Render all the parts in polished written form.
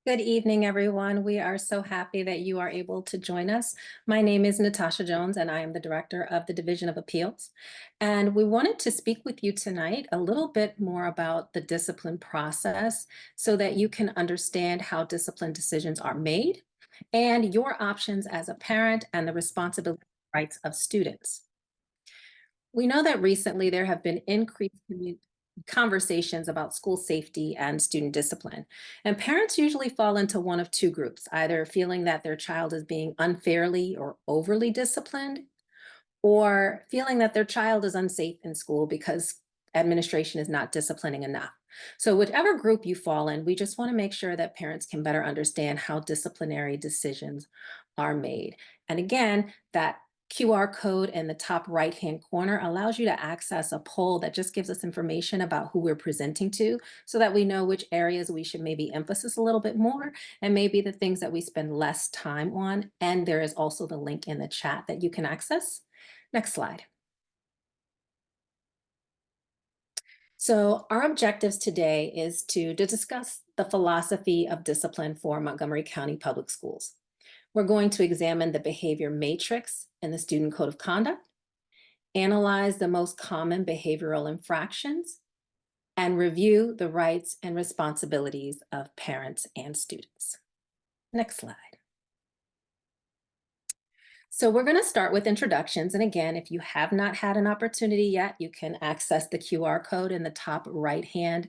Good evening, everyone. We are so happy that you are able to join us. My name is Natasha Jones, and I am the Director of the Division of Appeals. And we wanted to speak with you tonight a little bit more about the discipline process so that you can understand how discipline decisions are made and your options as a parent and the responsibility and rights of students. We know that recently there have been increased conversations about school safety and student discipline. And parents usually fall into one of two groups, either feeling that their child is being unfairly or overly disciplined, or feeling that their child is unsafe in school because administration is not disciplining enough. So whichever group you fall in, we just want to make sure that parents can better understand how disciplinary decisions are made. And again, that QR code in the top right-hand corner allows you to access a poll that just gives us information about who we're presenting to so that we know which areas we should maybe emphasize a little bit more and maybe the things that we spend less time on. And there is also the link in the chat that you can access. Next slide. So our objectives today is to discuss the philosophy of discipline for Montgomery County Public Schools. We're going to examine the behavior matrix in the Student Code of Conduct, analyze the most common behavioral infractions, and review the rights and responsibilities of parents and students. Next slide. So we're going to start with introductions. And again, if you have not had an opportunity yet, you can access the QR code in the top right-hand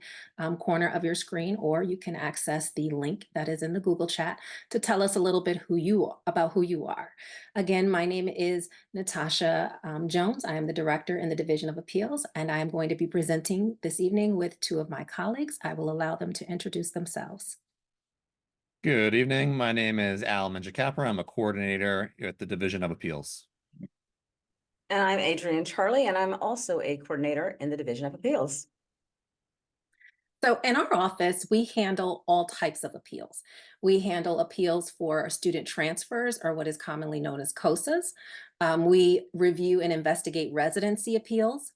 corner of your screen, or you can access the link that is in the Google chat to tell us a little bit about who you are. Again, my name is Natasha Jones. I am the Director in the Division of Appeals, and I am going to be presenting this evening with two of my colleagues. I will allow them to introduce themselves. Good evening. My name is Al Menjicapra. I'm a coordinator at the Division of Appeals. And I'm Adrienne Charlie, and I'm also a coordinator in the Division of Appeals. So in our office, we handle all types of appeals. We handle appeals for student transfers, or what is commonly known as COSAs. We review and investigate residency appeals,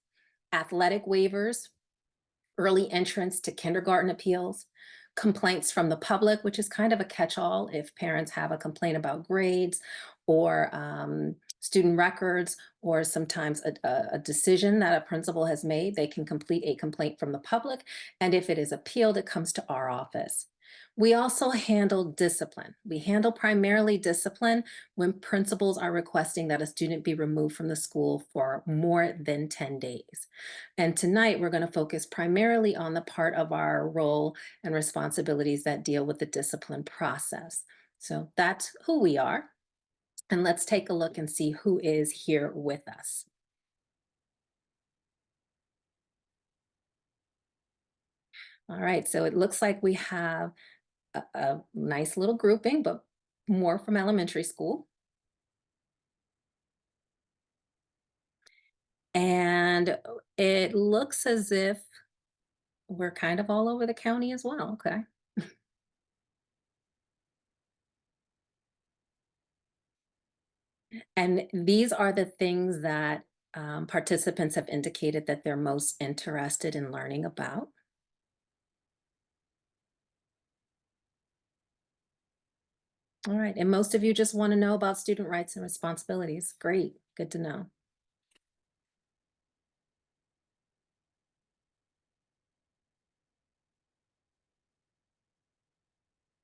athletic waivers, early entrance to kindergarten appeals, complaints from the public, which is kind of a catch-all if parents have a complaint about grades or student records, or sometimes a decision that a principal has made. They can complete a complaint from the public, and if it is appealed, it comes to our office. We also handle discipline. We handle primarily discipline when principals are requesting that a student be removed from the school for more than 10 days. And tonight we're going to focus primarily on the part of our role and responsibilities that deal with the discipline process. So that's who we are. And let's take a look and see who is here with us. All right, so it looks like we have a nice little grouping, but more from elementary school. And it looks as if we're kind of all over the county as well. Okay. And these are the things that participants have indicated that they're most interested in learning about. All right, and most of you just want to know about student rights and responsibilities. Great, good to know.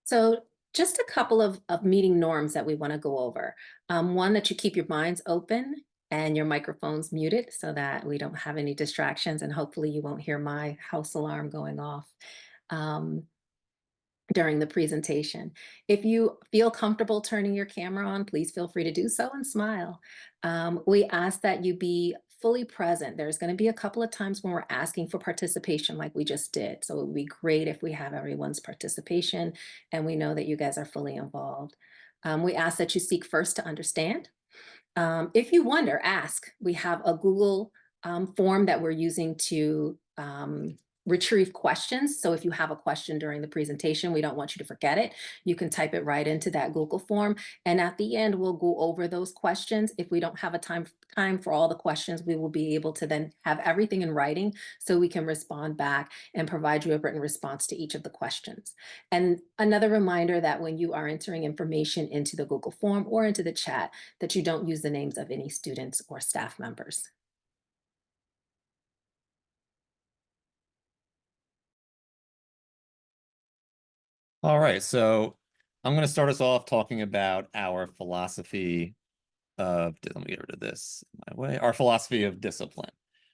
So just a couple of meeting norms that we want to go over. One, that you keep your minds open and your microphones muted so that we don't have any distractions, and hopefully you won't hear my house alarm going off during the presentation. If you feel comfortable turning your camera on, please feel free to do so and smile. We ask that you be fully present. There's going to be a couple of times when we're asking for participation like we just did. So it would be great if we have everyone's participation and we know that you guys are fully involved. We ask that you seek first to understand. If you wonder, ask. We have a Google form that we're using to retrieve questions. So if you have a question during the presentation, we don't want you to forget it. You can type it right into that Google form. And at the end, we'll go over those questions. If we don't have a time for all the questions, we will be able to then have everything in writing so we can respond back and provide you a written response to each of the questions. And another reminder that when you are entering information into the Google form or into the chat, that you don't use the names of any students or staff members. All right, so I'm going to start us off talking about our philosophy of, let me get rid of this my way, our philosophy of discipline.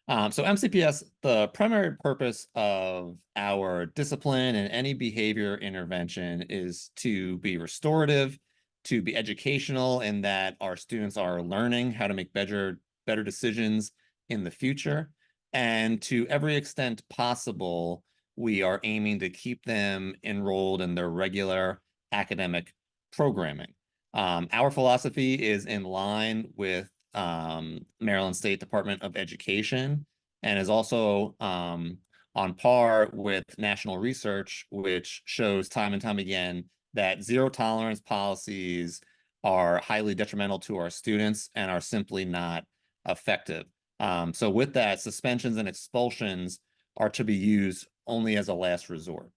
So MCPS, the primary purpose of our discipline and any behavior intervention is to be restorative, to be educational, in that our students are learning how to make better decisions in the future. And to every extent possible, we are aiming to keep them enrolled in their regular academic programming. Our philosophy is in line with Maryland State Department of Education, and is also on par with national research, which shows time and time again that zero tolerance policies are highly detrimental to our students and are simply not effective. So with that, suspensions and expulsions are to be used only as a last resort.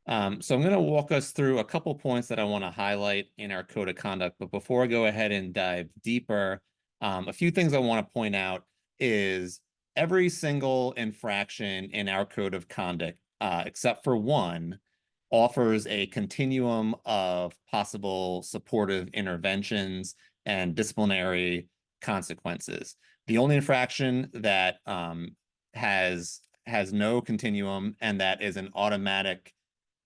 So I'm going to walk us through a couple points that I want to highlight in our code of conduct. But before I go ahead and dive deeper, a few things I want to point out is every single infraction in our code of conduct, except for one, offers a continuum of possible supportive interventions and disciplinary consequences. The only infraction that has no continuum and that is an automatic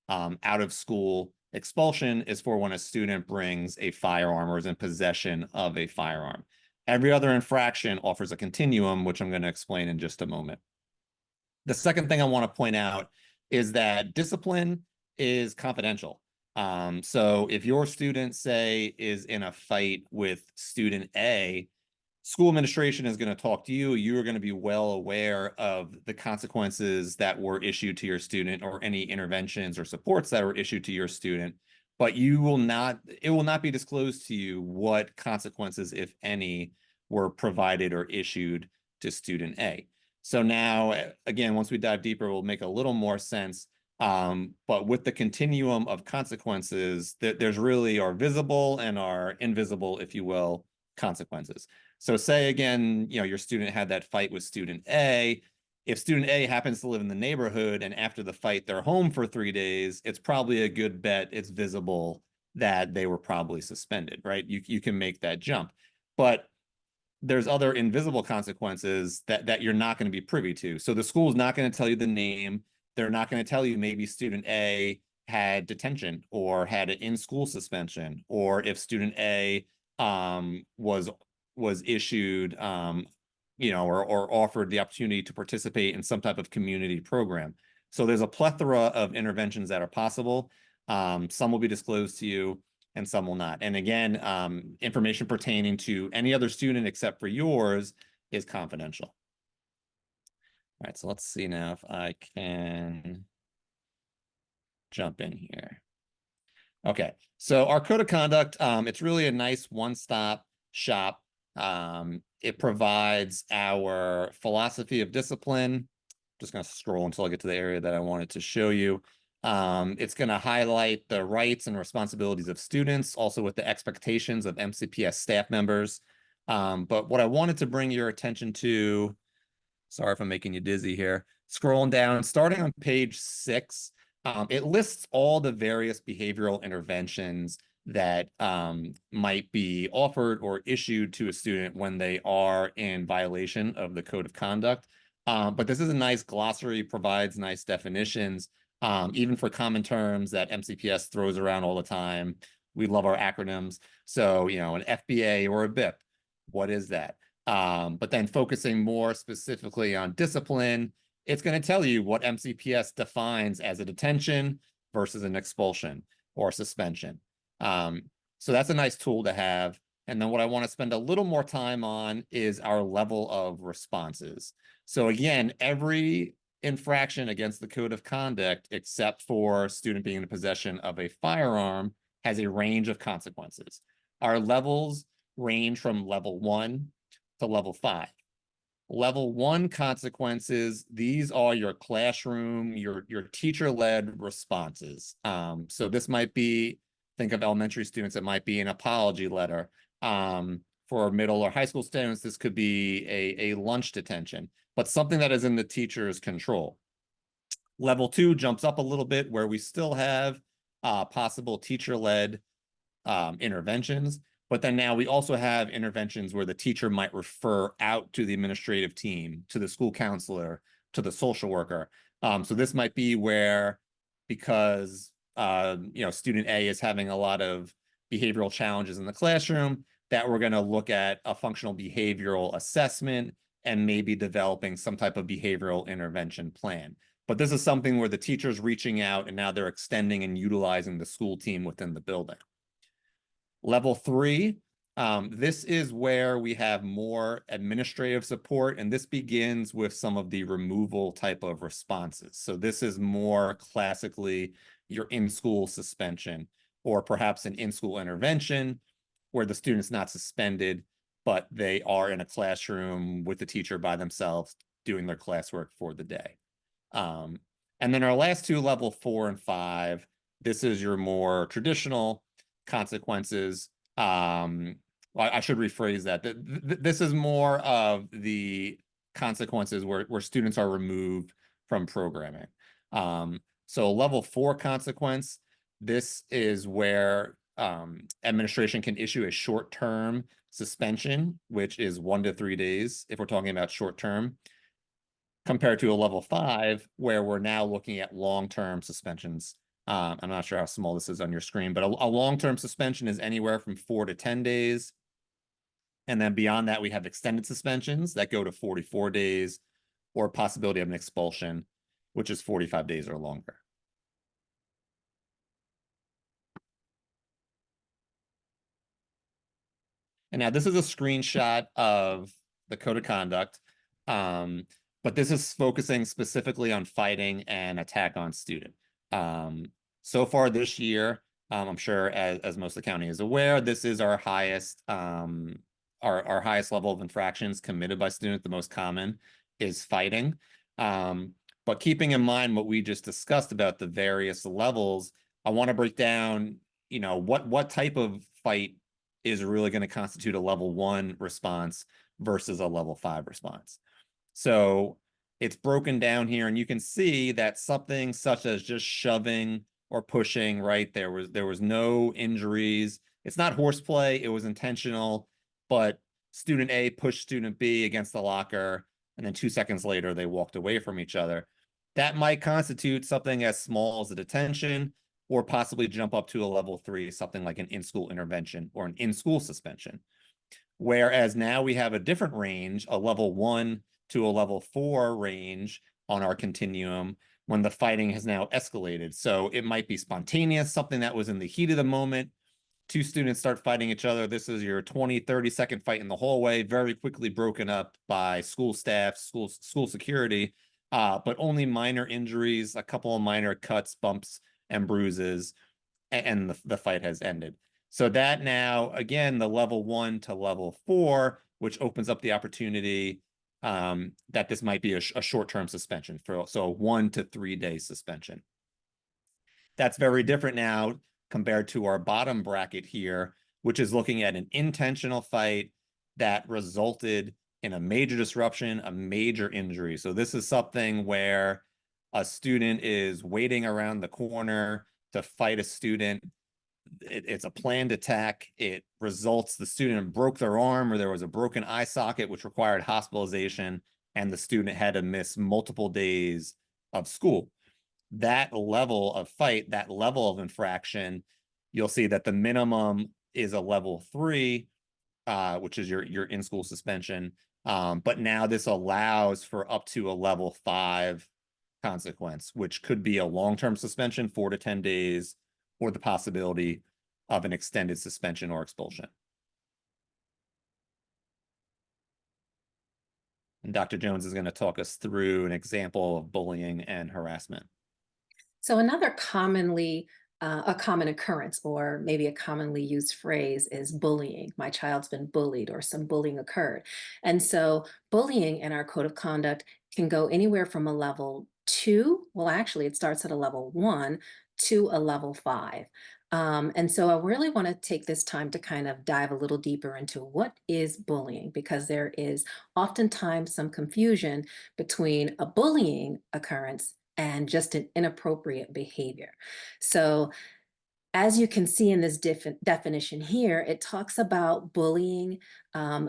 out of school expulsion is for when a student brings a firearm or is in possession of a firearm. Every other infraction offers a continuum, which I'm going to explain in just a moment. The second thing I want to point out is that discipline is confidential. So if your student, say, is in a fight with student A, school administration is going to talk to you. You are going to be well aware of the consequences that were issued to your student or any interventions or supports that were issued to your student, but it will not be disclosed to you what consequences, if any, were provided or issued to student A. So now, again, once we dive deeper, we'll make a little more sense. But with the continuum of consequences, there's really our visible and our invisible, if you will, consequences. So say again, your student had that fight with student A. If student A happens to live in the neighborhood and after the fight, they're home for 3 days, it's probably a good bet it's visible that they were probably suspended, right? You can make that jump. But there's other invisible consequences that you're not going to be privy to. So the school is not going to tell you the name. They're not going to tell you maybe student A had detention or had an in-school suspension, or if student A was issued or offered the opportunity to participate in some type of community program. So there's a plethora of interventions that are possible. Some will be disclosed to you and some will not. And again, information pertaining to any other student except for yours is confidential. All right, so let's see now if I can jump in here. Okay, so our code of conduct, it's really a nice one-stop shop. It provides our philosophy of discipline. Just going to scroll until I get to the area that I wanted to show you. It's going to highlight the rights and responsibilities of students, also with the expectations of MCPS staff members. But what I wanted to bring your attention to, sorry if I'm making you dizzy here, scrolling down, starting on page 6, it lists all the various behavioral interventions that might be offered or issued to a student when they are in violation of the code of conduct. But this is a nice glossary, provides nice definitions, even for common terms that MCPS throws around all the time. We love our acronyms. So, an FBA or a BIP, what is that? But then focusing more specifically on discipline, it's going to tell you what MCPS defines as a detention versus an expulsion or suspension. So that's a nice tool to have. And then what I want to spend a little more time on is our level of responses. So again, every infraction against the code of conduct, except for student being in possession of a firearm, has a range of consequences. Our levels range from level 1 to level 5. Level 1 consequences, these are your classroom, your teacher-led responses. So this might be, think of elementary students, it might be an apology letter. For middle or high school students, this could be a lunch detention, but something that is in the teacher's control. Level 2 jumps up a little bit, where we still have possible teacher-led interventions. But then now we also have interventions where the teacher might refer out to the administrative team, to the school counselor, to the social worker. So this might be where, because student A is having a lot of behavioral challenges in the classroom, that we're going to look at a functional behavioral assessment and maybe developing some type of behavioral intervention plan. But this is something where the teacher's reaching out and now they're extending and utilizing the school team within the building. Level 3, this is where we have more administrative support, and this begins with some of the removal type of responses. So this is more classically your in-school suspension, or perhaps an in-school intervention where the student's not suspended, but they are in a classroom with the teacher by themselves doing their classwork for the day. And then our last two, level 4 and 5, this is your more traditional consequences. Well, I should rephrase that. This is more of the consequences where students are removed from programming. So level 4 consequence, this is where administration can issue a short-term suspension, which is 1 to 3 days if we're talking about short-term, compared to a level 5 where we're now looking at long-term suspensions. I'm not sure how small this is on your screen, but a long-term suspension is anywhere from 4 to 10 days. And then beyond that, we have extended suspensions that go to 44 days, or possibility of an expulsion, which is 45 days or longer. And now this is a screenshot of the code of conduct, but this is focusing specifically on fighting and attack on student. So far this year, I'm sure as most of the county is aware, this is our highest our highest level of infractions committed by students. The most common is fighting. But keeping in mind what we just discussed about the various levels, I want to break down, what type of fight is really going to constitute a level 1 response versus a level 5 response. So it's broken down here, and you can see that something such as just shoving or pushing, right? There was no injuries. It's not horseplay, it was intentional, but student A pushed student B against the locker, and then 2 seconds later, they walked away from each other. That might constitute something as small as a detention, or possibly jump up to a level 3, something like an in-school intervention or an in-school suspension. Whereas now we have a different range, a level 1 to a level 4 range on our continuum, when the fighting has now escalated. So it might be spontaneous, something that was in the heat of the moment. 2 students start fighting each other. This is your 20, 30-second fight in the hallway, very quickly broken up by school staff, school security, but only minor injuries, a couple of minor cuts, bumps, and bruises, and the fight has ended. So that now, again, the level 1 to level 4, which opens up the opportunity that this might be a short-term suspension, so 1 to 3 day suspension. That's very different now compared to our bottom bracket here, which is looking at an intentional fight that resulted in a major disruption, a major injury. So this is something where a student is waiting around the corner to fight a student. It's a planned attack. It results, the student broke their arm, or there was a broken eye socket, which required hospitalization, and the student had to miss multiple days of school. That level of fight, that level of infraction, you'll see that the minimum is a level 3, which is your in-school suspension. But now this allows for up to a level 5 consequence, which could be a long-term suspension, 4 to 10 days, or the possibility of an extended suspension or expulsion. And Dr. Jones is going to talk us through an example of bullying and harassment. So another a common occurrence, or maybe a commonly used phrase, is bullying. My child's been bullied, or some bullying occurred. And so bullying in our code of conduct can go anywhere from a level 2, well, actually, it starts at a level 1 to a level 5. And so I really want to take this time to kind of dive a little deeper into what is bullying, because there is oftentimes some confusion between a bullying occurrence and just an inappropriate behavior. So as you can see in this definition here, it talks about bullying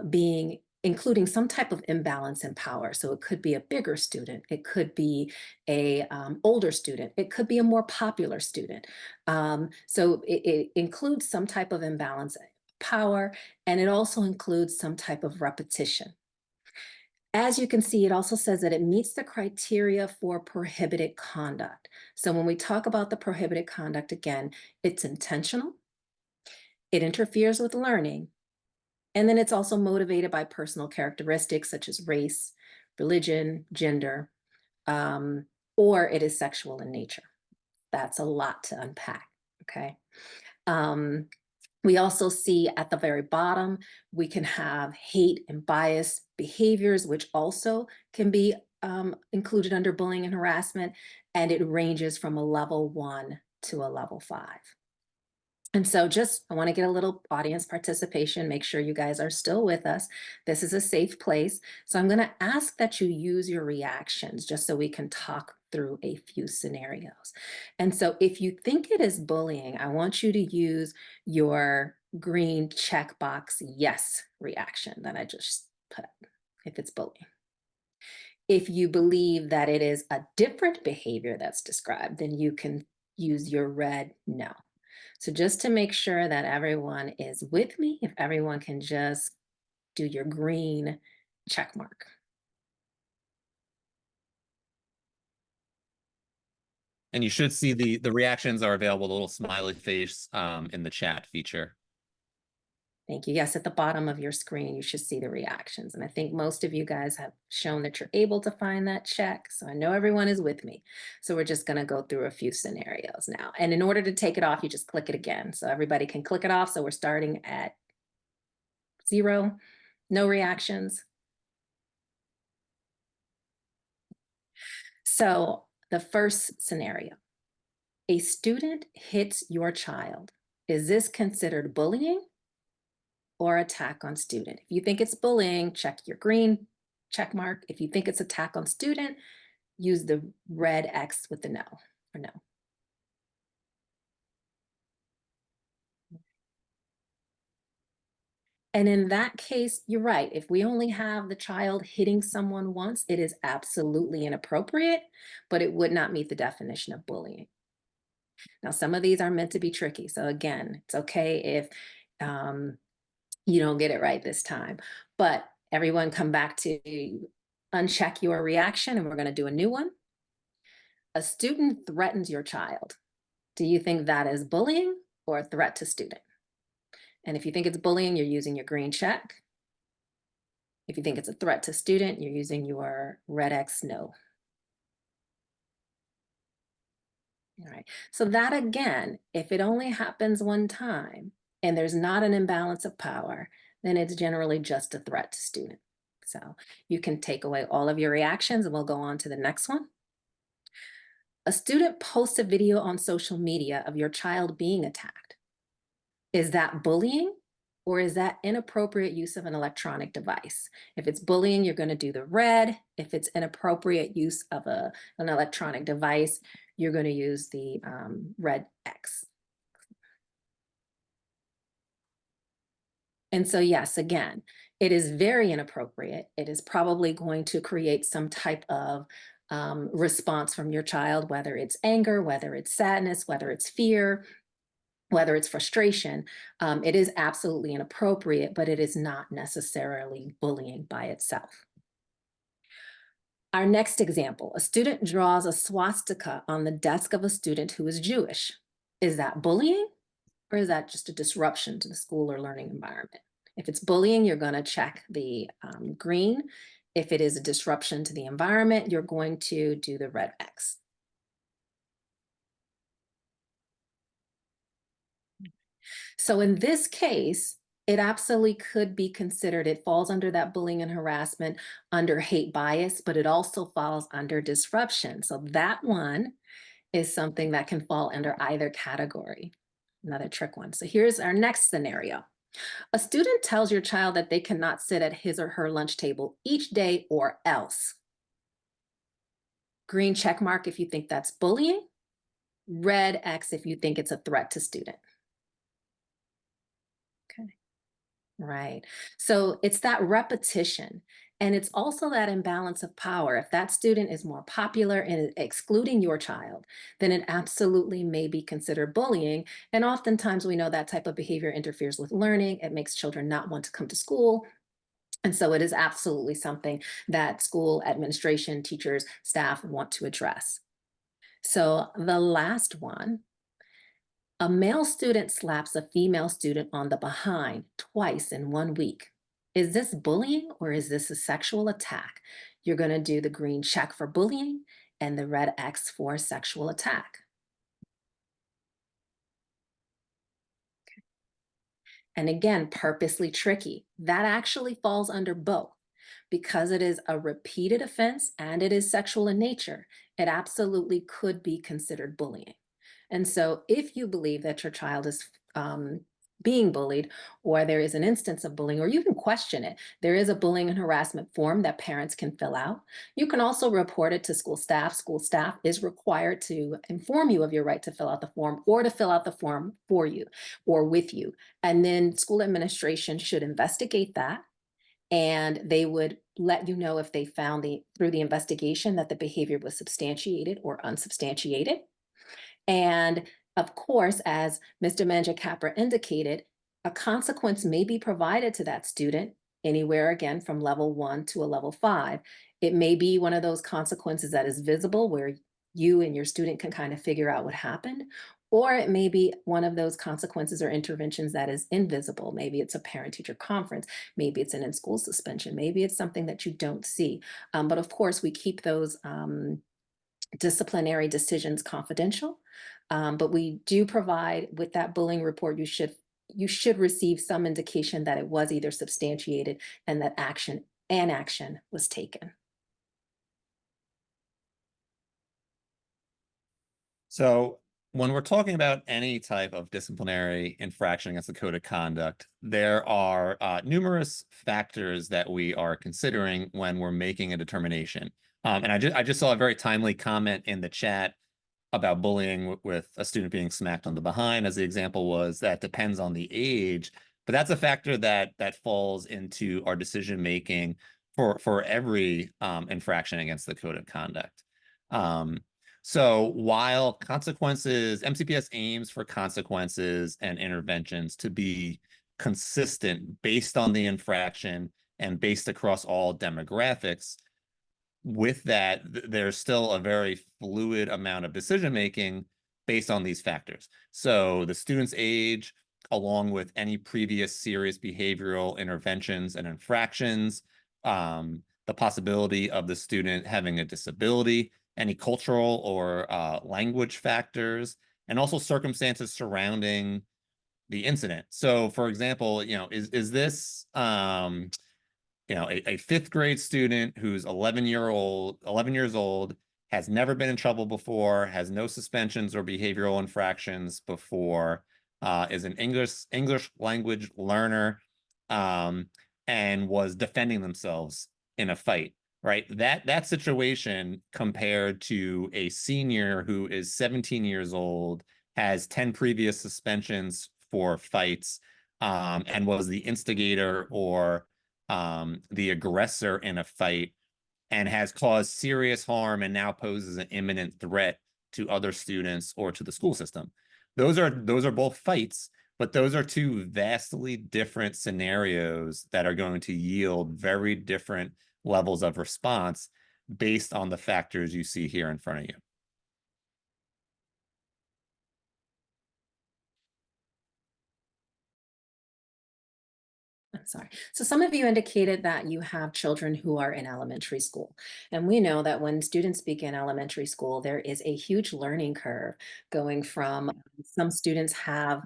being including some type of imbalance in power. So it could be a bigger student, it could be a older student, it could be a more popular student. So it includes some type of imbalance in power, and it also includes some type of repetition. As you can see, it also says that it meets the criteria for prohibited conduct. So when we talk about the prohibited conduct, again, it's intentional, it interferes with learning, and then it's also motivated by personal characteristics such as race, religion, gender, um, or it is sexual in nature. That's a lot to unpack, okay? Um, We also see at the very bottom, we can have hate and bias behaviors, which also can be included under bullying and harassment, and it ranges from a level 1 to a level 5. And so I want to get a little audience participation, make sure you guys are still with us. This is a safe place. So I'm going to ask that you use your reactions just so we can talk through a few scenarios. And so if you think it is bullying, I want you to use your green checkbox yes reaction that I just put, if it's bullying. If you believe that it is a different behavior that's described, then you can use your red no. So just to make sure that everyone is with me, if everyone can just do your green check mark. And you should see the reactions are available, the little smiley face in the chat feature. Thank you. Yes, at the bottom of your screen, you should see the reactions. And I think most of you guys have shown that you're able to find that check. So I know everyone is with me. So we're just going to go through a few scenarios now. And in order to take it off, you just click it again. So everybody can click it off. So we're starting at 0, no reactions. So the first scenario, a student hits your child. Is this considered bullying or attack on student? If you think it's bullying, check your green check mark. If you think it's attack on student, use the red X with the no or no. And in that case, you're right. If we only have the child hitting someone once, it is absolutely inappropriate, but it would not meet the definition of bullying. Now, some of these are meant to be tricky. So again, it's okay if you don't get it right this time, but everyone come back to uncheck your reaction, and we're going to do a new one. A student threatens your child. Do you think that is bullying or a threat to student? And if you think it's bullying, you're using your green check. If you think it's a threat to student, you're using your red X no. All right. So that again, if it only happens one time and there's not an imbalance of power, then it's generally just a threat to student. So you can take away all of your reactions and we'll go on to the next one. A student posts a video on social media of your child being attacked. Is that bullying or is that inappropriate use of an electronic device? If it's bullying, you're going to do the red. If it's inappropriate use of an electronic device, you're going to use the red X. And so yes, again, it is very inappropriate. It is probably going to create some type of response from your child, whether it's anger, whether it's sadness, whether it's fear, whether it's frustration. It is absolutely inappropriate, but it is not necessarily bullying by itself. Our next example, a student draws a swastika on the desk of a student who is Jewish. Is that bullying or is that just a disruption to the school or learning environment? If it's bullying, you're going to check the green. If it is a disruption to the environment, you're going to do the red X. So in this case, it absolutely could be considered, it falls under that bullying and harassment, under hate bias, but it also falls under disruption. So that one is something that can fall under either category. Another trick one. So here's our next scenario. A student tells your child that they cannot sit at his or her lunch table each day or else. Green check mark if you think that's bullying, red X if you think it's a threat to student. Okay. Right. So it's that repetition. And it's also that imbalance of power. If that student is more popular and excluding your child, then it absolutely may be considered bullying. And oftentimes we know that type of behavior interferes with learning. It makes children not want to come to school. And so it is absolutely something that school administration, teachers, staff want to address. So the last one, a male student slaps a female student on the behind twice in 1 week. Is this bullying or is this a sexual attack? You're going to do the green check for bullying and the red X for sexual attack. And again, purposely tricky. That actually falls under both. Because it is a repeated offense and it is sexual in nature, it absolutely could be considered bullying. And so if you believe that your child is being bullied, or there is an instance of bullying, or you can question it, there is a bullying and harassment form that parents can fill out. You can also report it to school staff. School staff is required to inform you of your right to fill out the form or to fill out the form for you or with you. And then school administration should investigate that, and they would let you know if they found through the investigation that the behavior was substantiated or unsubstantiated. And of course, as Mr. Manjacapra indicated, a consequence may be provided to that student anywhere, again, from level 1 to a level 5. It may be one of those consequences that is visible where you and your student can kind of figure out what happened, or it may be one of those consequences or interventions that is invisible. Maybe it's a parent-teacher conference, maybe it's an in-school suspension, maybe it's something that you don't see. But of course, we keep those disciplinary decisions confidential. But we do provide with that bullying report, you should receive some indication that it was either substantiated and that action was taken. So when we're talking about any type of disciplinary infraction against the code of conduct, there are numerous factors that we are considering when we're making a determination. And I just saw a very timely comment in the chat about bullying with a student being smacked on the behind, as the example was, that depends on the age, but that's a factor that falls into our decision making for every infraction against the code of conduct. So while consequences, MCPS aims for consequences and interventions to be consistent based on the infraction and based across all demographics, with that, there's still a very fluid amount of decision making based on these factors. So the student's age, along with any previous serious behavioral interventions and infractions, the possibility of the student having a disability, any cultural or language factors, and also circumstances surrounding the incident. So, for example, is this a fifth grade student who's 11 years old, has never been in trouble before, has no suspensions or behavioral infractions before, is an English language learner, and was defending themselves in a fight, right? That situation compared to a senior who is 17 years old, has 10 previous suspensions for fights, and was the instigator or the aggressor in a fight, and has caused serious harm and now poses an imminent threat to other students or to the school system. Those are both fights, but those are two vastly different scenarios that are going to yield very different levels of response based on the factors you see here in front of you. sorry. So some of you indicated that you have children who are in elementary school. And we know that when students begin elementary school, there is a huge learning curve going from some students have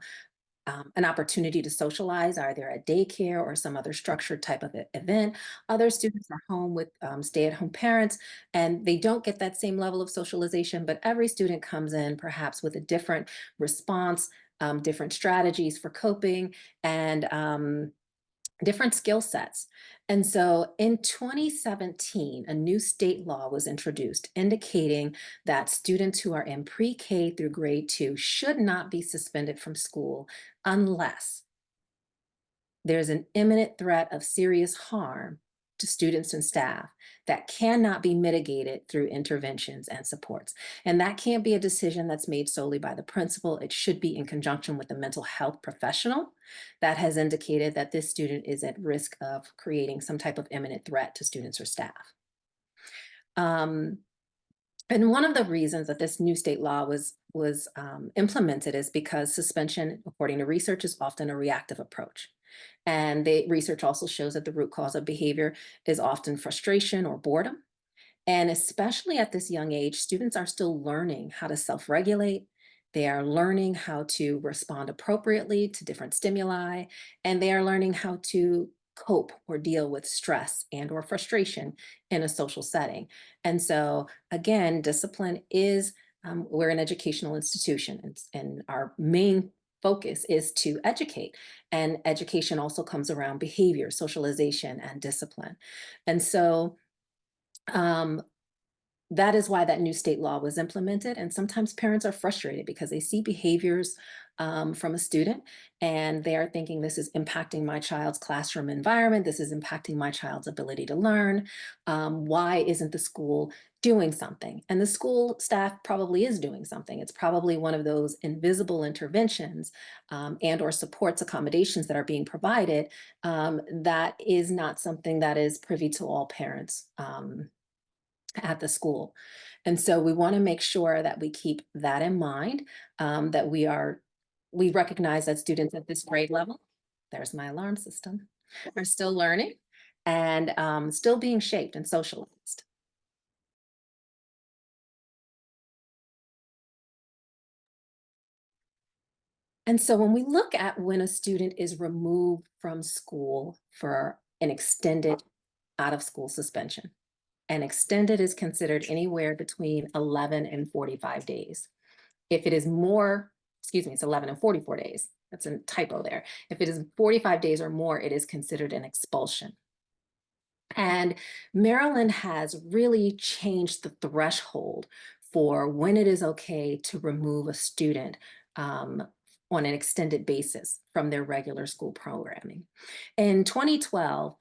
an opportunity to socialize either at daycare or some other structured type of event. Other students are home with stay-at-home parents and they don't get that same level of socialization, but every student comes in perhaps with a different response, different strategies for coping, and different skill sets. And so in 2017, a new state law was introduced indicating that students who are in pre-K through grade 2 should not be suspended from school unless there's an imminent threat of serious harm to students and staff that cannot be mitigated through interventions and supports. And that can't be a decision that's made solely by the principal. It should be in conjunction with the mental health professional that has indicated that this student is at risk of creating some type of imminent threat to students or staff. And one of the reasons that this new state law was implemented is because suspension, according to research, is often a reactive approach. And the research also shows that the root cause of behavior is often frustration or boredom. And especially at this young age, students are still learning how to self-regulate. They are learning how to respond appropriately to different stimuli, and they are learning how to cope or deal with stress and or frustration in a social setting. And so again, discipline is, we're an educational institution, and our main focus is to educate. And education also comes around behavior, socialization, and discipline. And so um, that is why that new state law was implemented. And sometimes parents are frustrated because they see behaviors from a student and they are thinking, this is impacting my child's classroom environment. This is impacting my child's ability to learn. Why isn't the school doing something? And the school staff probably is doing something. It's probably one of those invisible interventions and or supports, accommodations that are being provided that is not something that is privy to all parents at the school. And so we want to make sure that we keep that in mind, that we recognize that students at this grade level, there's my alarm system, are still learning and still being shaped and socialized. And so when we look at when a student is removed from school for an extended out of school suspension, and extended is considered anywhere between 11 and 45 days. If it is more, excuse me, it's 11 and 44 days. That's a typo there. If it is 45 days or more, it is considered an expulsion. And Maryland has really changed the threshold for when it is okay to remove a student on an extended basis from their regular school programming. In 2012,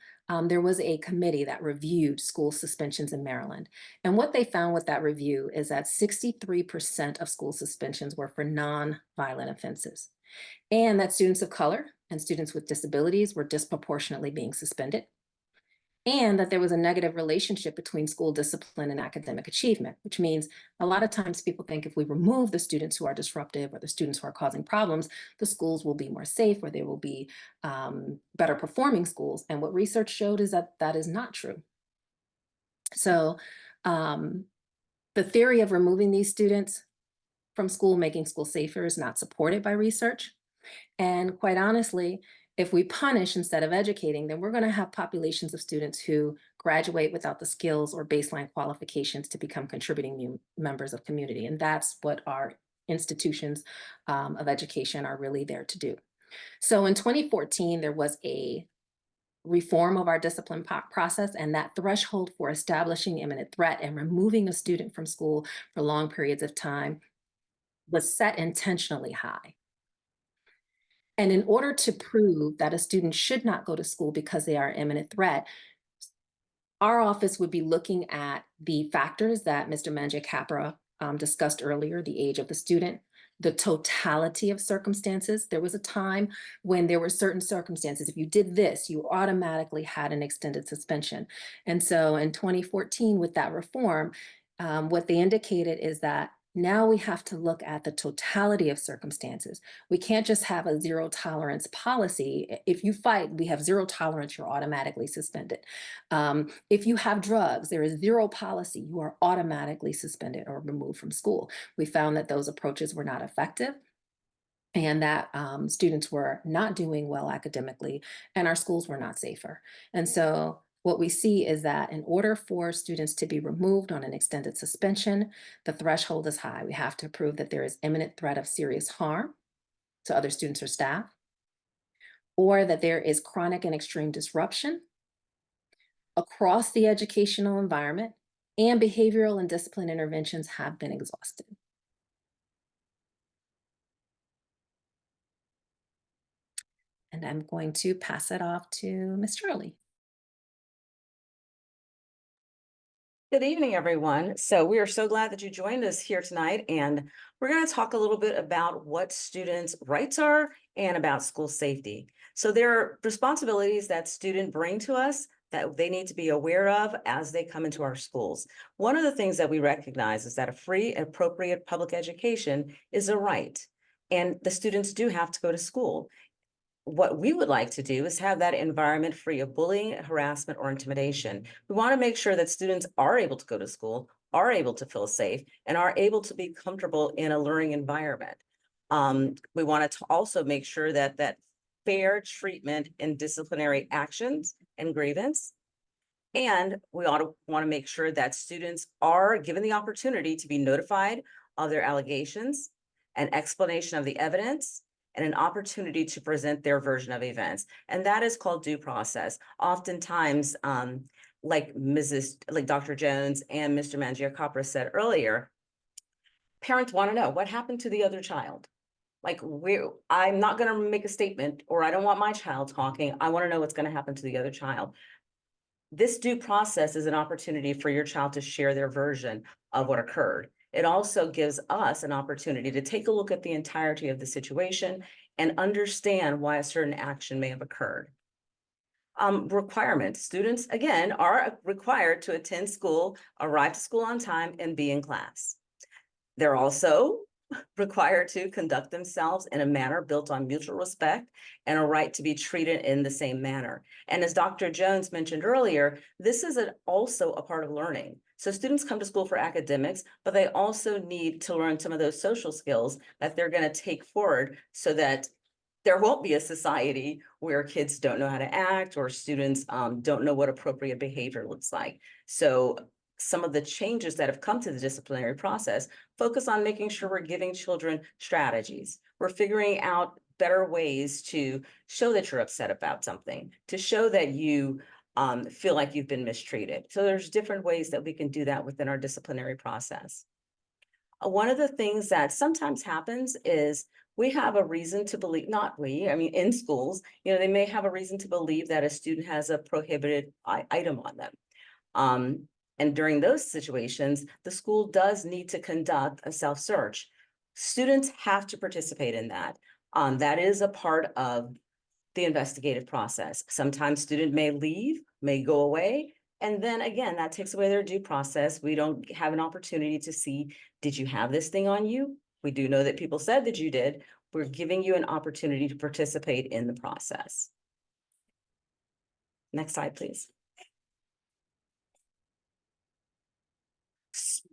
there was a committee that reviewed school suspensions in Maryland. And what they found with that review is that 63% of school suspensions were for non-violent offenses, and that students of color and students with disabilities were disproportionately being suspended, and that there was a negative relationship between school discipline and academic achievement, which means a lot of times people think if we remove the students who are disruptive or the students who are causing problems, the schools will be more safe or they will be better performing schools. And what research showed is that that is not true. So the theory of removing these students from school, making school safer, is not supported by research. And quite honestly, if we punish instead of educating, then we're going to have populations of students who graduate without the skills or baseline qualifications to become contributing members of community. And that's what our institutions of education are really there to do. So in 2014, there was a reform of our discipline process, and that threshold for establishing imminent threat and removing a student from school for long periods of time was set intentionally high. And in order to prove that a student should not go to school because they are an imminent threat, our office would be looking at the factors that Mr. Mangia-Capra discussed earlier: the age of the student, the totality of circumstances. There was a time when there were certain circumstances. If you did this, you automatically had an extended suspension. And so in 2014, with that reform, what they indicated is that Now we have to look at the totality of circumstances. We can't just have a zero tolerance policy. If you fight, we have zero tolerance, you're automatically suspended. If you have drugs, there is zero policy, you are automatically suspended or removed from school. We found that those approaches were not effective and that students were not doing well academically and our schools were not safer. And so what we see is that in order for students to be removed on an extended suspension, the threshold is high. We have to prove that there is imminent threat of serious harm to other students or staff, or that there is chronic and extreme disruption across the educational environment, and behavioral and discipline interventions have been exhausted. And I'm going to pass it off to Ms. Charlie. Good evening, everyone. So we are so glad that you joined us here tonight, and we're going to talk a little bit about what students' rights are and about school safety. So there are responsibilities that students bring to us that they need to be aware of as they come into our schools. One of the things that we recognize is that a free and appropriate public education is a right, and the students do have to go to school. What we would like to do is have that environment free of bullying, harassment, or intimidation. We want to make sure that students are able to go to school, are able to feel safe, and are able to be comfortable in a learning environment. We want to also make sure that fair treatment in disciplinary actions and grievance. And we want to make sure that students are given the opportunity to be notified of their allegations, an explanation of the evidence, and an opportunity to present their version of events. And that is called due process. Oftentimes, like Dr. Jones and Mr. Mangiacopoulos said earlier, parents want to know what happened to the other child. Like, I'm not going to make a statement, or I don't want my child talking. I want to know what's going to happen to the other child. This due process is an opportunity for your child to share their version of what occurred. It also gives us an opportunity to take a look at the entirety of the situation and understand why a certain action may have occurred. Requirements. Students, again, are required to attend school, arrive to school on time, and be in class. They're also required to conduct themselves in a manner built on mutual respect and a right to be treated in the same manner. And as Dr. Jones mentioned earlier, this is also a part of learning. So students come to school for academics, but they also need to learn some of those social skills that they're going to take forward so that there won't be a society where kids don't know how to act, or students don't know what appropriate behavior looks like. So some of the changes that have come to the disciplinary process focus on making sure we're giving children strategies. We're figuring out better ways to show that you're upset about something, to show that you feel like you've been mistreated. So there's different ways that we can do that within our disciplinary process. One of the things that sometimes happens is we have a reason to believe, in schools, they may have a reason to believe that a student has a prohibited item on them. And during those situations, the school does need to conduct a self-search. Students have to participate in that. That is a part of the investigative process. Sometimes student may leave, may go away, and then again, that takes away their due process. We don't have an opportunity to see, did you have this thing on you? We do know that people said that you did. We're giving you an opportunity to participate in the process. Next slide, please.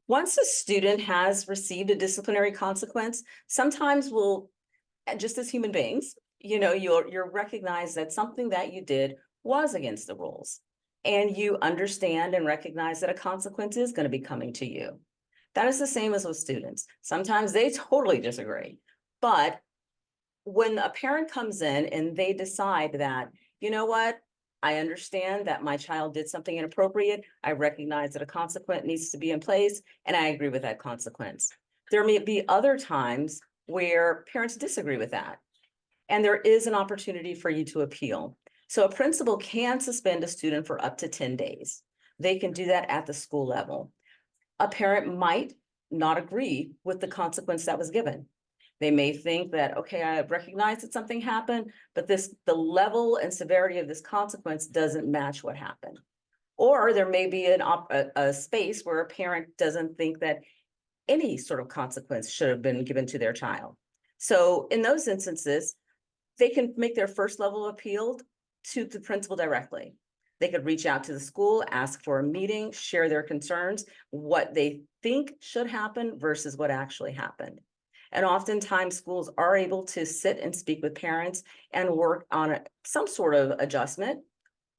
Once a student has received a disciplinary consequence, sometimes we'll, just as human beings, you'll recognize that something that you did was against the rules, and you understand and recognize that a consequence is going to be coming to you. That is the same as with students. Sometimes they totally disagree, but when a parent comes in and they decide that, you know what, I understand that my child did something inappropriate. I recognize that a consequence needs to be in place, and I agree with that consequence. There may be other times where parents disagree with that, and there is an opportunity for you to appeal. So a principal can suspend a student for up to 10 days. They can do that at the school level. A parent might not agree with the consequence that was given. They may think that, okay, I recognize that something happened, but the level and severity of this consequence doesn't match what happened. Or there may be a space where a parent doesn't think that any sort of consequence should have been given to their child. So in those instances, they can make their first level of appeal to the principal directly. They could reach out to the school, ask for a meeting, share their concerns, what they think should happen versus what actually happened. And oftentimes schools are able to sit and speak with parents and work on some sort of adjustment,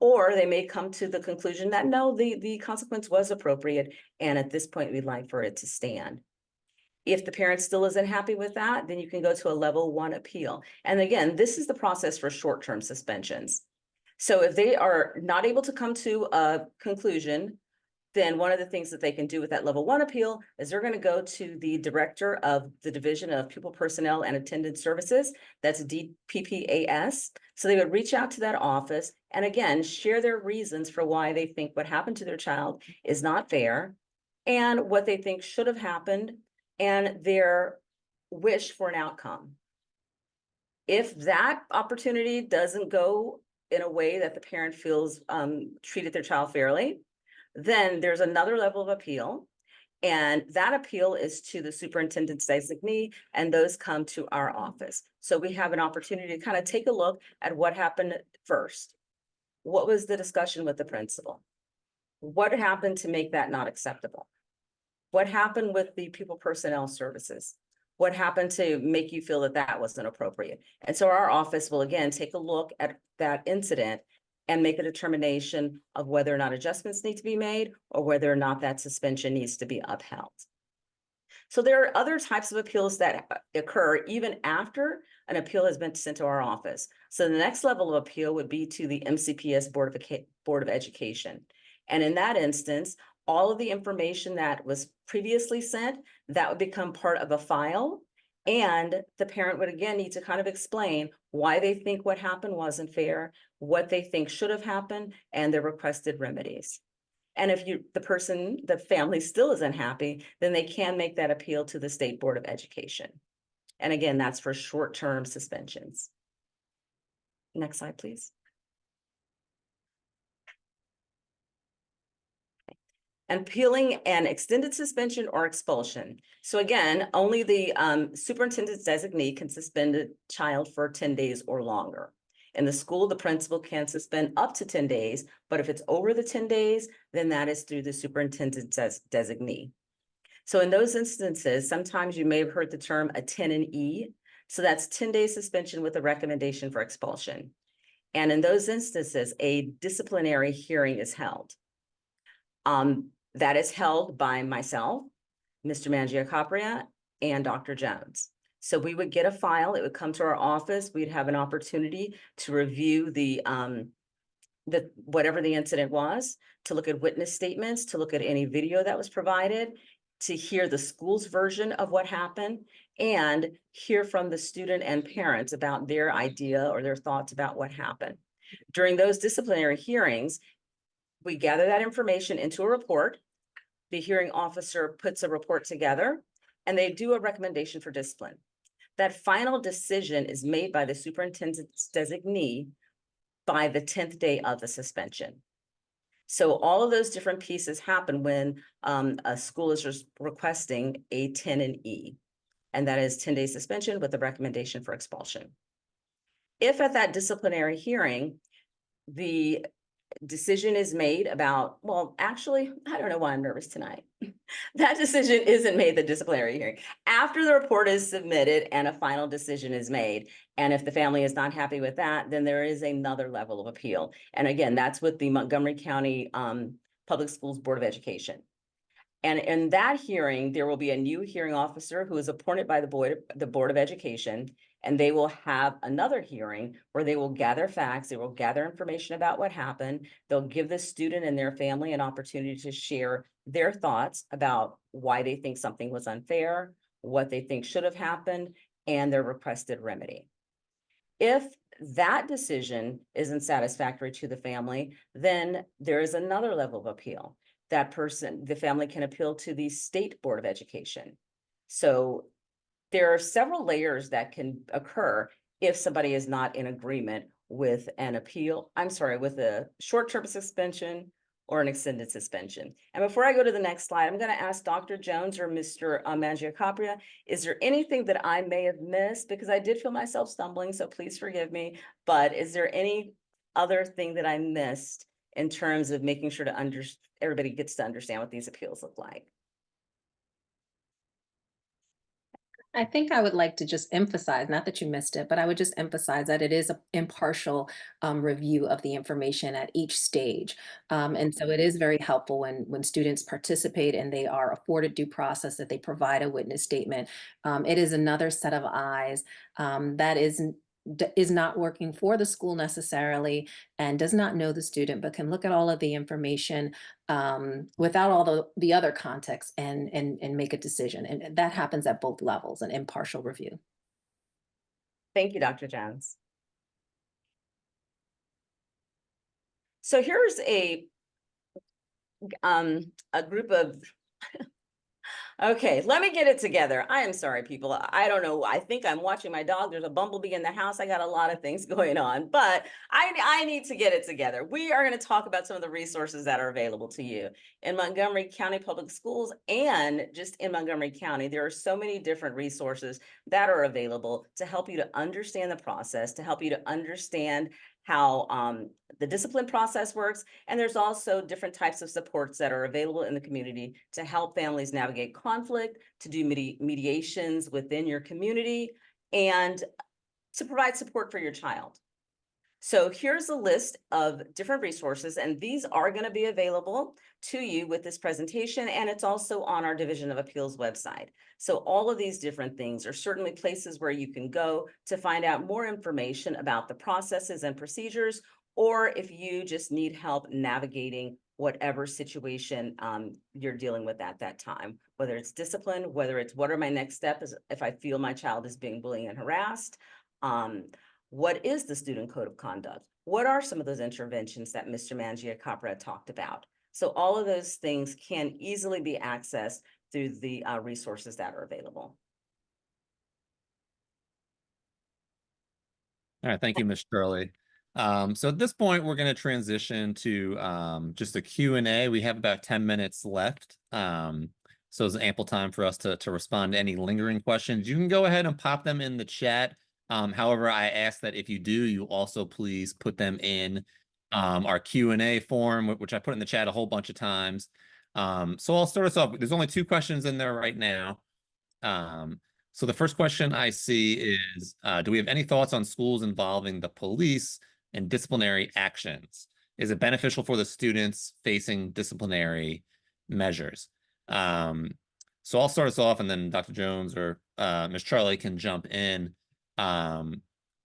or they may come to the conclusion that no, the consequence was appropriate, and at this point we'd like for it to stand. If the parent still isn't happy with that, then you can go to a level 1 appeal. And again, this is the process for short-term suspensions. So if they are not able to come to a conclusion, then one of the things that they can do with that level 1 appeal is they're going to go to the director of the Division of Pupil Personnel and Attendance Services, that's DPPAS. So they would reach out to that office and again, share their reasons for why they think what happened to their child is not fair and what they think should have happened and their wish for an outcome. If that opportunity doesn't go in a way that the parent feels treated their child fairly, then there's another level of appeal. And that appeal is to the superintendent's designee, and those come to our office. So we have an opportunity to kind of take a look at what happened first. What was the discussion with the principal? What happened to make that not acceptable? What happened with the pupil personnel services? What happened to make you feel that that wasn't appropriate? And so our office will again take a look at that incident and make a determination of whether or not adjustments need to be made or whether or not that suspension needs to be upheld. So there are other types of appeals that occur even after an appeal has been sent to our office. So the next level of appeal would be to the MCPS Board of Education. And in that instance, all of the information that was previously sent, that would become part of a file. And the parent would again need to kind of explain why they think what happened wasn't fair, what they think should have happened, and their requested remedies. And if the family still isn't happy, then they can make that appeal to the State Board of Education. And again, that's for short-term suspensions. Next slide, please. And appealing an extended suspension or expulsion. So again, only the superintendent's designee can suspend a child for 10 days or longer. In the school, the principal can suspend up to 10 days, but if it's over the 10 days, then that is through the superintendent's designee. So in those instances, sometimes you may have heard the term a 10 and E. So that's 10-day suspension with a recommendation for expulsion. And in those instances, a disciplinary hearing is held. That is held by myself, Mr. Mangiacapria, and Dr. Jones. So we would get a file, it would come to our office, we'd have an opportunity to review the whatever the incident was, to look at witness statements, to look at any video that was provided, to hear the school's version of what happened, and hear from the student and parents about their idea or their thoughts about what happened. During those disciplinary hearings, we gather that information into a report. The hearing officer puts a report together and they do a recommendation for discipline. That final decision is made by the superintendent's designee by the 10th day of the suspension. So all of those different pieces happen when a school is requesting a 10 and E, and that is 10-day suspension with a recommendation for expulsion. If at that disciplinary hearing, the decision is made about, well, actually, I don't know why I'm nervous tonight. That decision isn't made the disciplinary hearing. After the report is submitted and a final decision is made, and if the family is not happy with that, then there is another level of appeal. And again, that's with the Montgomery County Public Schools Board of Education. And in that hearing, there will be a new hearing officer who is appointed by the Board of Education, and they will have another hearing where they will gather facts, they will gather information about what happened. They'll give the student and their family an opportunity to share their thoughts about why they think something was unfair, what they think should have happened, and their requested remedy. If that decision isn't satisfactory to the family, then there is another level of appeal. The family can appeal to the State Board of Education. So there are several layers that can occur if somebody is not in agreement with an appeal, with a short-term suspension or an extended suspension. And before I go to the next slide, I'm going to ask Dr. Jones or Mr. Mangiacapria, is there anything that I may have missed? Because I did feel myself stumbling, so please forgive me. But is there any other thing that I missed in terms of making sure to everybody gets to understand what these appeals look like? I think I would like to just emphasize, not that you missed it, but I would just emphasize that it is an impartial review of the information at each stage. And so it is very helpful when students participate and they are afforded due process, that they provide a witness statement. It is another set of eyes that is not working for the school necessarily and does not know the student, but can look at all of the information without all the other context and make a decision. And that happens at both levels, an impartial review. Thank you, Dr. Jones. So here's a group of Okay, let me get it together. I am sorry, people. I don't know. I think I'm watching my dog. There's a bumblebee in the house. I got a lot of things going on, but I need to get it together. We are going to talk about some of the resources that are available to you in Montgomery County Public Schools, and just in Montgomery County. There are so many different resources that are available to help you to understand the process, to help you to understand how the discipline process works. And there's also different types of supports that are available in the community to help families navigate conflict, to do mediations within your community, and to provide support for your child. So here's a list of different resources, and these are going to be available to you with this presentation, and it's also on our Division of Appeals website. So all of these different things are certainly places where you can go to find out more information about the processes and procedures, or if you just need help navigating whatever situation you're dealing with at that time, whether it's discipline, whether it's what are my next steps if I feel my child is being bullied and harassed. What is the student code of conduct? What are some of those interventions that Mr. Mangiacapria talked about? So all of those things can easily be accessed through the resources that are available. All right, thank you, Ms. Shirley. So at this point, we're going to transition to just a Q&A. We have about 10 minutes left. So it's ample time for us to respond to any lingering questions. You can go ahead and pop them in the chat. However, I ask that if you do, you also please put them in our Q&A form, which I put in the chat a whole bunch of times. So I'll start us off. There's only 2 questions in there right now. So the first question I see is, do we have any thoughts on schools involving the police and disciplinary actions? Is it beneficial for the students facing disciplinary measures? So I'll start us off, and then Dr. Jones or Ms. Charlie can jump in.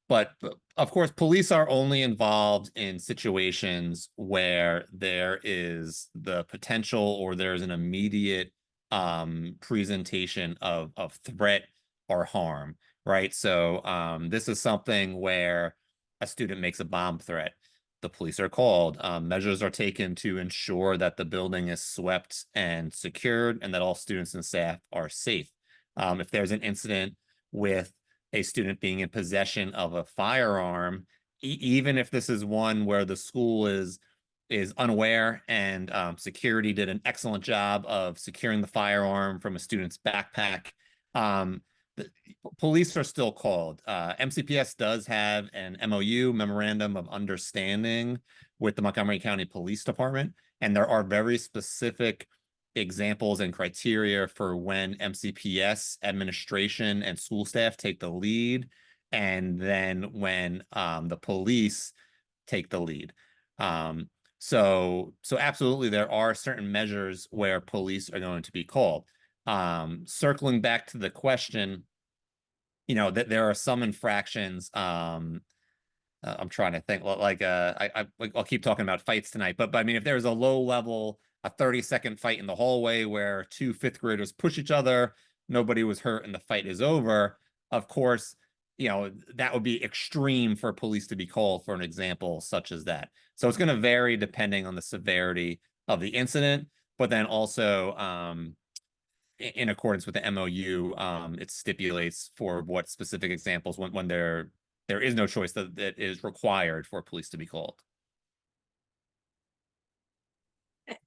But of course, police are only involved in situations where there is the potential or there's an immediate presentation of threat or harm, right? So this is something where a student makes a bomb threat. The police are called. Measures are taken to ensure that the building is swept and secured and that all students and staff are safe. If there's an incident with a student being in possession of a firearm, even if this is one where the school is unaware and security did an excellent job of securing the firearm from a student's backpack, the police are still called. MCPS does have an MOU, Memorandum of Understanding, with the Montgomery County Police Department, and there are very specific examples and criteria for when MCPS administration and school staff take the lead, and then when the police take the lead. So absolutely, there are certain measures where police are going to be called. Circling back to the question, you know, that there are some infractions. I'm trying to think, like I'll keep talking about fights tonight, but I mean, if there's a low level, a 30-second fight in the hallway where 2 5th graders push each other, nobody was hurt, and the fight is over, of course, you know, that would be extreme for police to be called for an example such as that. So it's going to vary depending on the severity of the incident, but then also in accordance with the MOU, it stipulates for what specific examples when there is no choice that is required for police to be called.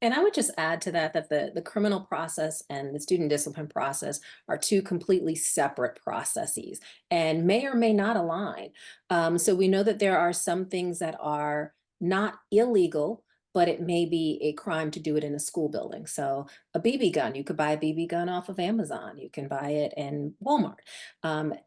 And I would just add to that that the criminal process and the student discipline process are two completely separate processes and may or may not align. So we know that there are some things that are not illegal, but it may be a crime to do it in a school building. So a BB gun, you could buy a BB gun off of Amazon, you can buy it in Walmart,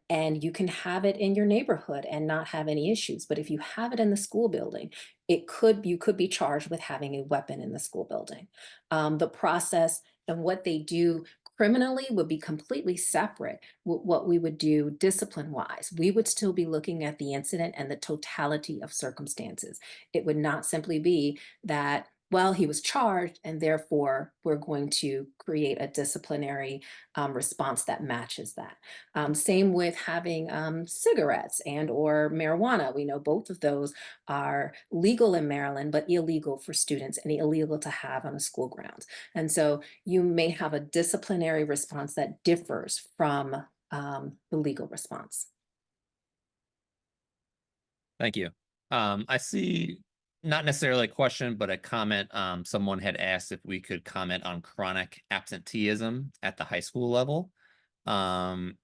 and you can have it in your neighborhood and not have any issues. But if you have it in the school building, you could be charged with having a weapon in the school building. The process and what they do criminally would be completely separate with what we would do discipline wise. We would still be looking at the incident and the totality of circumstances. It would not simply be that, well, he was charged and therefore we're going to create a disciplinary response that matches that. Same with having cigarettes and or marijuana. We know both of those are legal in Maryland, but illegal for students and illegal to have on a school grounds. And so you may have a disciplinary response that differs from the legal response. Thank you. I see not necessarily a question, but a comment. Someone had asked if we could comment on chronic absenteeism at the high school level. And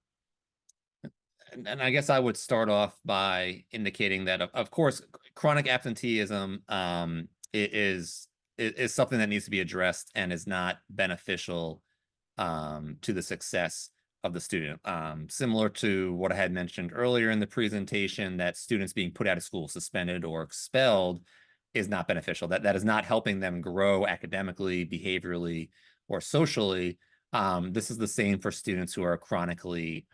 I guess I would start off by indicating that, of course, chronic absenteeism is something that needs to be addressed and is not beneficial to the success of the student. Similar to what I had mentioned earlier in the presentation, that students being put out of school, suspended or expelled is not beneficial. That is not helping them grow academically, behaviorally, or socially. This is the same for students who are chronically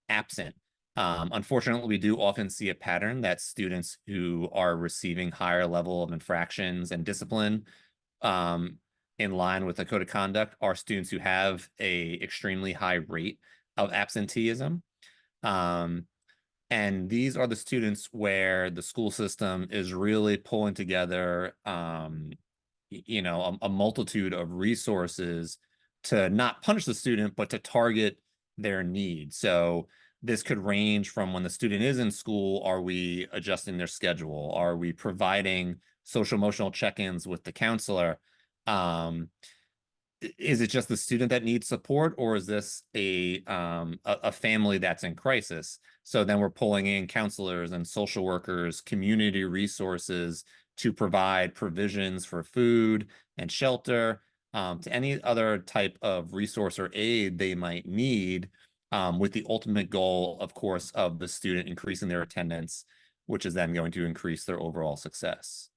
absent. Unfortunately, we do often see a pattern that students who are receiving higher level of infractions and discipline in line with the code of conduct are students who have a extremely high rate of absenteeism. And these are the students where the school system is really pulling together, a multitude of resources to not punish the student, but to target their needs. So this could range from when the student is in school, are we adjusting their schedule? Are we providing social emotional check-ins with the counselor? Is it just the student that needs support, or is this a family that's in crisis? So then we're pulling in counselors and social workers, community resources to provide provisions for food and shelter, to any other type of resource or aid they might need, with the ultimate goal, of course, of the student increasing their attendance, which is then going to increase their overall success.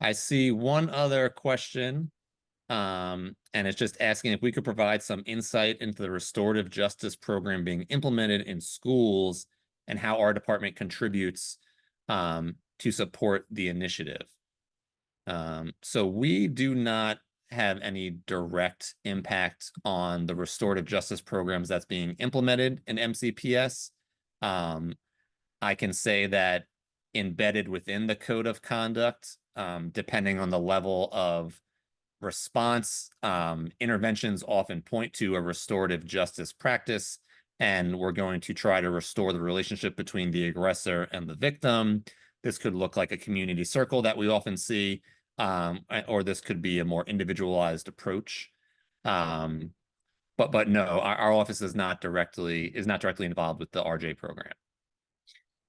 I see one other question, and it's just asking if we could provide some insight into the restorative justice program being implemented in schools and how our department contributes to support the initiative. So we do not have any direct impact on the restorative justice programs that's being implemented in MCPS. I can say that embedded within the code of conduct, depending on the level of response, interventions often point to a restorative justice practice, and we're going to try to restore the relationship between the aggressor and the victim. This could look like a community circle that we often see, or this could be a more individualized approach. But no, our office is not directly involved with the RJ program.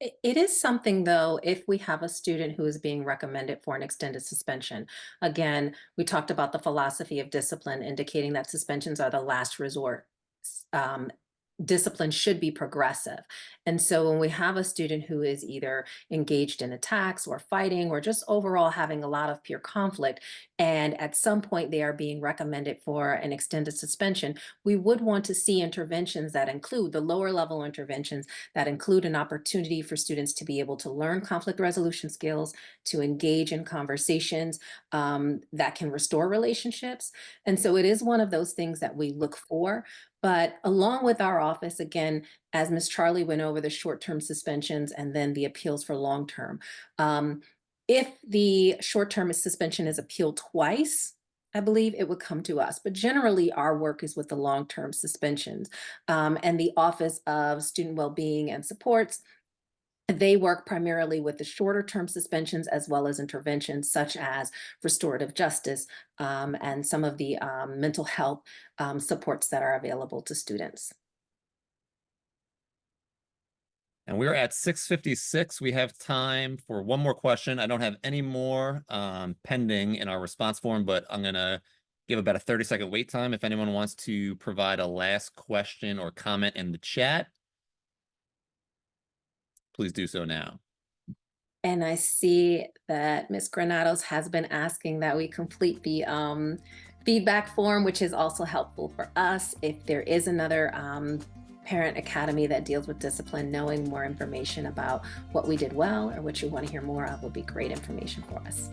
It is something, though, if we have a student who is being recommended for an extended suspension. Again, we talked about the philosophy of discipline, indicating that suspensions are the last resort. Um, Discipline should be progressive. And so when we have a student who is either engaged in attacks or fighting or just overall having a lot of peer conflict, and at some point they are being recommended for an extended suspension, we would want to see interventions that include the lower level interventions that include an opportunity for students to be able to learn conflict resolution skills, to engage in conversations that can restore relationships. And so it is one of those things that we look for. But along with our office, again, as Ms. Charlie went over the short-term suspensions and then the appeals for long-term, if the short-term suspension is appealed twice, I believe it would come to us. But generally, our work is with the long-term suspensions. And the Office of Student Wellbeing and Supports They work primarily with the shorter term suspensions as well as interventions such as restorative justice and some of the mental health supports that are available to students. And we're at 6:56. We have time for one more question. I don't have any more pending in our response form, but I'm gonna give about a 30-second wait time if anyone wants to provide a last question or comment in the chat. Please do so now. And I see that Ms. Granados has been asking that we complete the feedback form, which is also helpful for us. If there is another parent academy that deals with discipline, knowing more information about what we did well or what you want to hear more of will be great information for us.